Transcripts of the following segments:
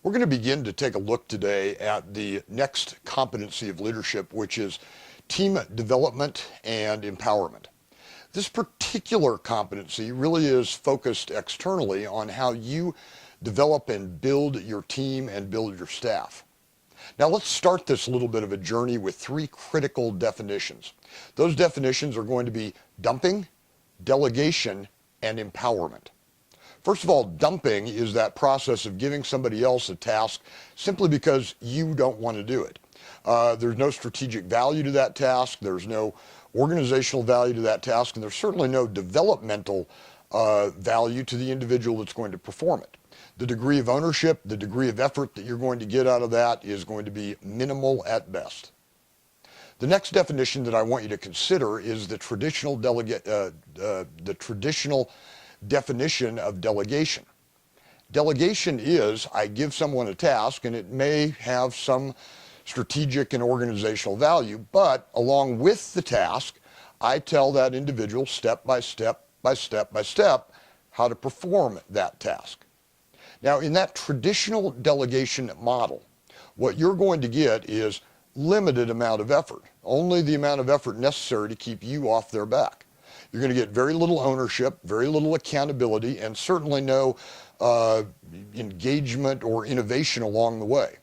We're going to begin to take a look today at the next competency of leadership, which is team development and empowerment. This particular competency really is focused externally on how you develop and build your team and build your staff. Now let's start this little bit of a journey with three critical definitions. Those definitions are going to be dumping, delegation, and empowerment. First of all, dumping is that process of giving somebody else a task simply because you don't want to do it. There's no strategic value to that task, there's no organizational value to that task, and there's certainly no developmental value to the individual that's going to perform it. The degree of ownership, the degree of effort that you're going to get out of that is going to be minimal at best. The next definition that I want you to consider is the traditional definition of delegation. Delegation is I give someone a task and it may have some strategic and organizational value, but along with the task, I tell that individual step by step by step by step how to perform that task. Now, in that traditional delegation model, what you're going to get is limited amount of effort, only the amount of effort necessary to keep you off their back. You're going to get very little ownership, very little accountability, and certainly no engagement or innovation along the way.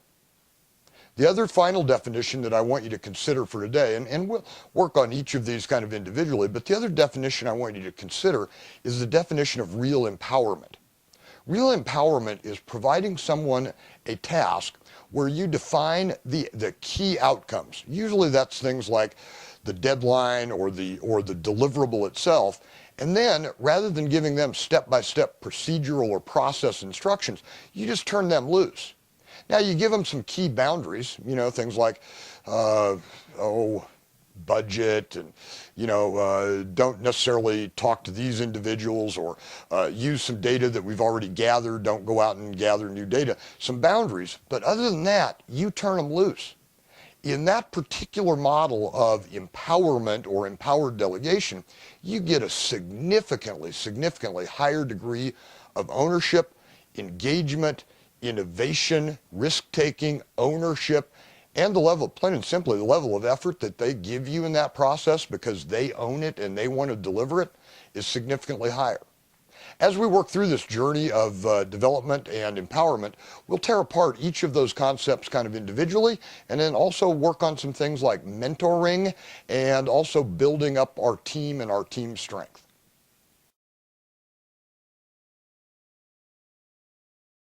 The other final definition that I want you to consider for today, and we'll work on each of these kind of individually, but the other definition I want you to consider is the definition of real empowerment. Real empowerment is providing someone a task where you define the key outcomes. Usually that's things like the deadline or the deliverable itself. And then rather than giving them step-by-step procedural or process instructions, you just turn them loose. Now you give them some key boundaries, things like, budget and, don't necessarily talk to these individuals or use some data that we've already gathered. Don't go out and gather new data. Some boundaries, but other than that, you turn them loose. In that particular model of empowerment or empowered delegation, you get a significantly higher degree of ownership, engagement, innovation, risk-taking, ownership, and the level, plain and simply, the level of effort that they give you in that process because they own it and they want to deliver it is significantly higher. As we work through this journey of development and empowerment, we'll tear apart each of those concepts kind of individually and then also work on some things like mentoring and also building up our team and our team strength.